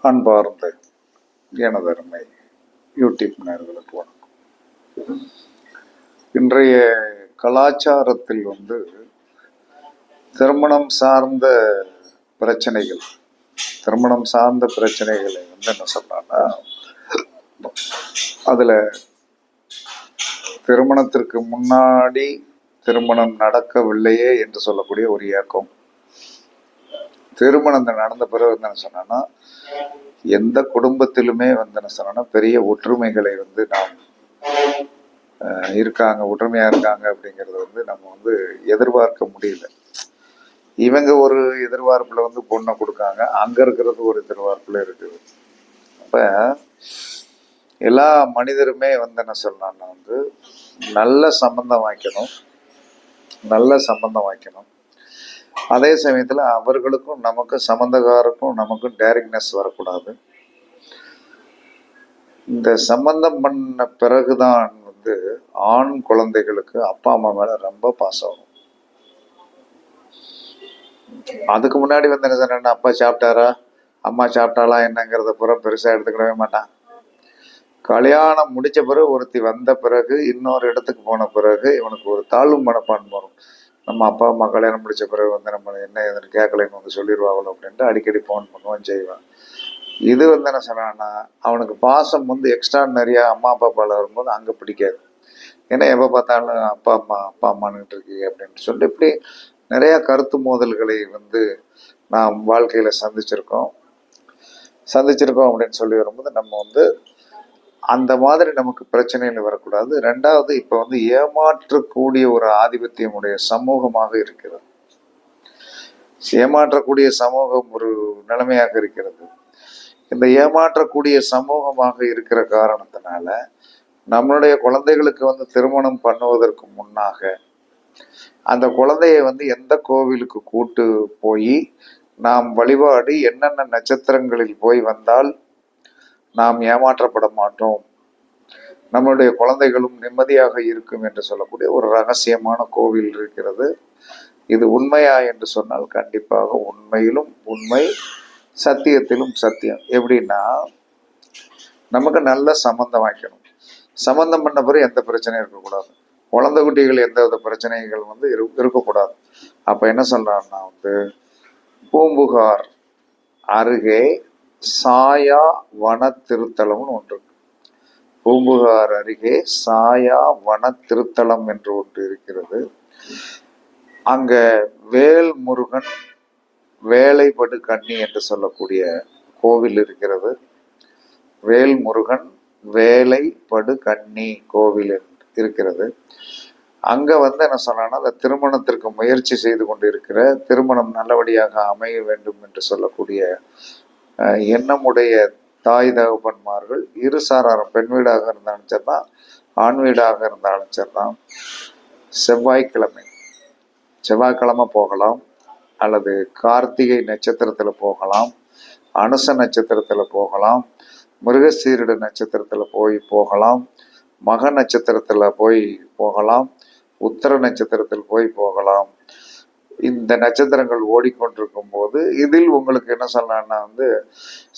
அன்பார்ந்த எனதருமை யூடியூப் நேயர்களுக்கு வணக்கம். இன்றைய கலாச்சாரத்தில் திருமணம் சார்ந்த பிரச்சனைகள் என்ன சொன்னா, அதுல திருமணத்திற்கு முன்னாடி திருமணம் நடக்கவில்லையே என்று சொல்லக்கூடிய ஒரு இயக்கம், திருமணம் நடந்த பிறகு என்ன சொன்னா, எந்த குடும்பத்திலுமே என்ன சொன்னா பெரிய ஒற்றுமைகளை நாம் இருக்காங்க, ஒற்றுமையா இருக்காங்க அப்படிங்கறது நம்ம எதிர்பார்க்க முடியல. இவங்க ஒரு எதிர்பார்ப்புல பொண்ணை கொடுக்காங்க, அங்க இருக்கிறது ஒரு எதிர்பார்ப்புல இருக்குது. அப்ப எல்லா மனிதருமே என்ன சொல்லலாம்னா நல்ல சம்பந்தம் வைக்கணும். அதே சமயத்துல அவர்களுக்கும் நமக்கும் சம்பந்தக்காருக்கும் நமக்கும் டைரக்ட்னஸ் வரக்கூடாது. இந்த சம்பந்தம் பண்ண பிறகுதான் ஆண் குழந்தைகளுக்கு அப்பா அம்மா மேல ரொம்ப பாசம் வரும். அதுக்கு முன்னாடி என்ன அப்பா சாப்பிட்டாரா அம்மா சாப்பிட்டாளா என்னங்கிறத பூரா பெருசா எடுத்துக்கிடவே மாட்டான். கல்யாணம் முடிச்ச பிறகு ஒருத்தி வந்த பிறகு இன்னொரு இடத்துக்கு போன பிறகு இவனுக்கு ஒரு தாழ்வு மனப்பான்மை வரும். நம்ம அப்பா அம்மா கல்யாணம் முடிச்ச பிறகு நம்ம என்ன எதுன்னு கேட்கலன்னு சொல்லிடுவாங்களோ அப்படின்ட்டு அடிக்கடி ஃபோன் பண்ணுவான், செய்வான். இது என்ன சொன்னான்னா, அவனுக்கு பாசம் எக்ஸ்ட்ரா நிறைய அம்மா அப்பா பால வரும்போது அங்க பிடிக்காது. ஏன்னா எப்ப பார்த்தாலும் அப்பா அம்மானுட்டு இருக்கீங்க அப்படின்னு சொல்லி இப்படி நிறைய கருத்து மோதல்களை நாம் வாழ்க்கையில சந்திச்சிருக்கோம் அப்படின்னு சொல்லி வரும்போது நம்ம அந்த மாதிரி நமக்கு பிரச்சனைகள் வரக்கூடாது. ரெண்டாவது, இப்ப ஏமாற்றக்கூடிய ஒரு ஆதிபத்தியமுடைய சமூகமாக இருக்கிறது. ஏமாற்றக்கூடிய சமூகம் ஒரு நிலைமையாக இருக்கிறது. இந்த ஏமாற்றக்கூடிய சமூகமாக இருக்கிற காரணத்தினால நம்மளுடைய குழந்தைகளுக்கு திருமணம் பண்ணுவதற்கு முன்னாக அந்த குழந்தைய எந்த கோவிலுக்கு கூட்டு போய் நாம் வழிபாடு என்னென்ன நட்சத்திரங்களில் போய் வந்தால் நாம் ஏமாற்றப்பட மாட்டோம், நம்மளுடைய குழந்தைகளும் நிம்மதியாக இருக்கும் என்று சொல்லக்கூடிய ஒரு ரகசியமான கோவில் இருக்கிறது. இது உண்மையா என்று சொன்னால் கண்டிப்பாக உண்மையிலும் உண்மை, சத்தியத்திலும் சத்தியம். எப்படின்னா, நமக்கு நல்ல சம்பந்தம் வைக்கணும். சம்பந்தம் பண்ண பிறகு எந்த பிரச்சனையும் இருக்கக்கூடாது. குழந்தை குட்டிகள் எந்த வித பிரச்சனைகள் இருக்கக்கூடாது. அப்ப என்ன சொல்றாருன்னா, பூம்புகார் அருகே சாயா வன திருத்தலம்னு ஒன்று இருக்கு. பூம்புகார் அருகே சாயா வன திருத்தலம் என்று ஒன்று இருக்கிறது. அங்க வேல்முருகன் வேலைப்படு கன்னி என்று சொல்லக்கூடிய கோவில் இருக்கிறது. வேல்முருகன் வேலைப்படு கன்னி கோவில் இருக்கிறது. அங்க என்ன சொன்னா, அந்த திருமணத்திற்கு முயற்சி செய்து கொண்டு இருக்கிற, திருமணம் நல்லபடியாக அமைய வேண்டும் என்று சொல்லக்கூடிய எண்ணமுடைய தாய் தகப்பன்மார்கள் இருசாராரும், பெண் வீடாக இருந்தாலும் சரிதான், ஆண் வீடாக இருந்தாலும் சரிதான், செவ்வாய்க்கிழமை போகலாம், அல்லது கார்த்திகை நட்சத்திரத்துல போகலாம், அனுச நட்சத்திரத்துல போகலாம், மிருகசீரிட நட்சத்திரத்துல போகலாம், மக நட்சத்திரத்துல போகலாம், உத்தர நட்சத்திரத்தில் போகலாம். இந்த நட்சத்திரங்கள் ஓடிக்கொண்டிருக்கும் போது இதில் உங்களுக்கு என்ன சொல்லலாம்னா,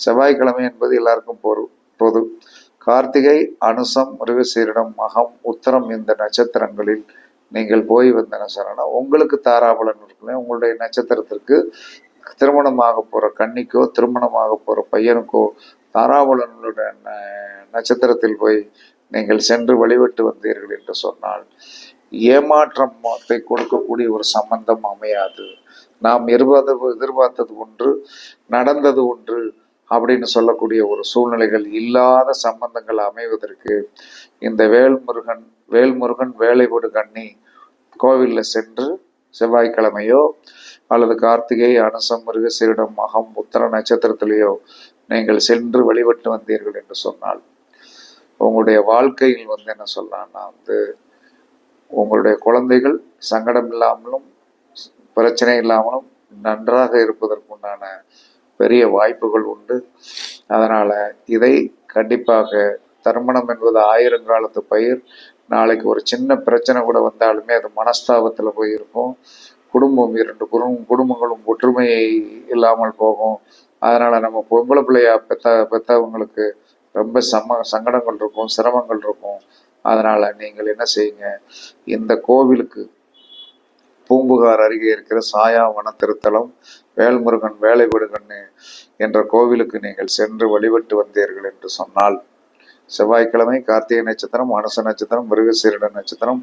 செவ்வாய்க்கிழமை என்பது எல்லாருக்கும் பொது. கார்த்திகை, அனுசம், மிருகசீரிடம், மகம், உத்தரம் இந்த நட்சத்திரங்களில் நீங்கள் என்ன சொல்லணும்னா, உங்களுக்கு தாராபலன் இருக்குல்ல, உங்களுடைய நட்சத்திரத்திற்கு திருமணமாக போற கன்னிக்கோ திருமணமாக போற பையனுக்கோ தாராபலனுடைய நட்சத்திரத்தில் நீங்கள் சென்று வழிபட்டு வந்தீர்கள் என்று சொன்னால் ஏமாற்றத்தை கொடுக்கக்கூடிய ஒரு சம்பந்தம் அமையாது. நாம் எதிர்பார்த்தது ஒன்று, நடந்தது ஒன்று அப்படின்னு சொல்லக்கூடிய ஒரு சூழ்நிலைகள் இல்லாத சம்பந்தங்கள் அமைவதற்கு இந்த வேல்முருகன் வேலைப்படு கன்னி கோவில்ல சென்று செவ்வாய்க்கிழமையோ அல்லது கார்த்திகை, அனுசம், மிருகசீரிடம், மகம், உத்தர நட்சத்திரத்திலேயோ நீங்கள் சென்று வழிபட்டு வந்தீர்கள் என்று சொன்னால் உங்களுடைய வாழ்க்கையில் என்ன சொல்லலாம்னா, உங்களுடைய குழந்தைகள் சங்கடம் இல்லாமலும் பிரச்சனை இல்லாமலும் நன்றாக இருப்பதற்குண்டான பெரிய வாய்ப்புகள் உண்டு. அதனால இதை கண்டிப்பாக, திருமணம் என்பது 1000 காலத்து பயிர். நாளைக்கு ஒரு சின்ன பிரச்சனை கூட வந்தாலுமே அது மனஸ்தாபத்துல இருக்கும். குடும்பம் 2 குடும்பங்களும் ஒற்றுமையை இல்லாமல் போகும். அதனால நம்ம பொம்பளை பிள்ளையா பெற்றவங்களுக்கு ரொம்ப சங்கடங்கள் இருக்கும், சிரமங்கள் இருக்கும். அதனால நீங்கள் என்ன செய்யுங்க, இந்த கோவிலுக்கு பூம்புகார் அருகே இருக்கிற சாயா வன திருத்தலம் வேல்முருகன் வேலைவிடுகண்ணு என்ற கோவிலுக்கு நீங்கள் சென்று வழிபட்டு வந்தீர்கள் என்று சொன்னால், செவ்வாய்க்கிழமை கார்த்திகை நட்சத்திரம், அனுச நட்சத்திரம், மிருகசீரிட நட்சத்திரம்,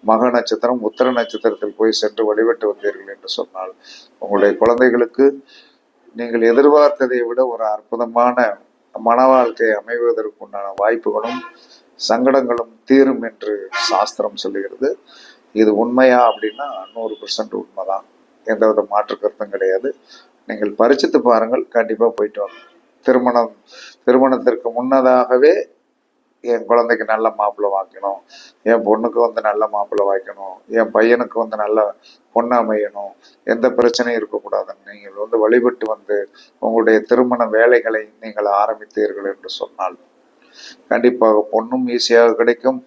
மக நட்சத்திரம், உத்தர நட்சத்திரத்தில் போய் சென்று வழிபட்டு வந்தீர்கள் என்று சொன்னால், உங்களுடைய குழந்தைகளுக்கு நீங்கள் எதிர்பார்த்ததை விட ஒரு அற்புதமான மன வாழ்க்கை அமைவதற்குண்டான வாய்ப்புகளும் சங்கடங்களும் தீரும் என்று சாஸ்திரம் சொல்லுகிறது. இது உண்மையா அப்படின்னா 100% உண்மைதான், எந்தவித மாற்று கருத்தும் கிடையாது. நீங்கள் பரிச்சித்து பாருங்கள், கண்டிப்பா போயிட்டு வாங்க. திருமணத்திற்கு முன்னதாகவே என் குழந்தைக்கு நல்ல மாப்பிள்ளை வாய்க்கணும், என் பொண்ணுக்கு நல்ல மாப்பிள்ளை வாய்க்கணும், என் பையனுக்கு நல்ல பொண்ணு அமையணும், எந்த பிரச்சனையும் இருக்கக்கூடாதுன்னு நீங்கள் வழிபட்டு வந்து உங்களுடைய திருமண வேலைகளை நீங்கள் ஆரம்பித்தீர்கள் என்று சொன்னால், கண்டிப்பாக பொண்ணும் ஈஸியாக கிடைக்கும்,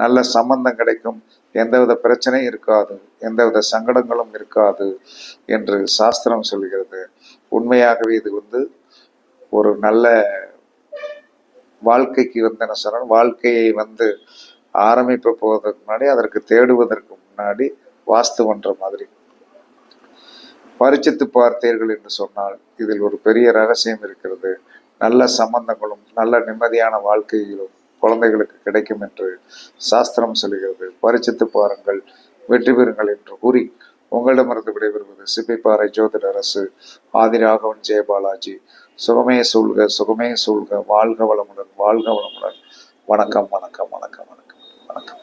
நல்ல சம்பந்தம் கிடைக்கும், எந்தவித பிரச்சனையும் இருக்காது, எந்தவித சங்கடங்களும் இருக்காது என்று சாஸ்திரம் சொல்கிறது. உண்மையாகவே இது ஒரு நல்ல வாழ்க்கைக்கு என்ன சொன்னால், வாழ்க்கையை ஆரம்பிப்ப போவதற்கு முன்னாடி, அதற்கு தேடுவதற்கு முன்னாடி வாஸ்து பண்ற மாதிரி. பரிச்சித்து பார்த்தீர்கள் என்று சொன்னால் இதில் ஒரு பெரிய ரகசியம் இருக்கிறது. நல்ல சம்பந்தங்களும் நல்ல நிம்மதியான வாழ்க்கையிலும் குழந்தைகளுக்கு கிடைக்கும் என்று சாஸ்திரம் சொல்கிறது. பரிச்சித்து பாருங்கள், வெற்றி பெறுங்கள் என்று கூறி உங்களிடமிருந்து விடைபெறுவது சிப்பிப்பாறை ஜோதிட அரசு ஆதிராகவன் ஜெயபாலாஜி. சுகமே சூழ்க, சுகமே சூழ்க, வாழ்க வளமுடன், வாழ்க வளமுடன். வணக்கம், வணக்கம், வணக்கம், வணக்கம், வணக்கம்.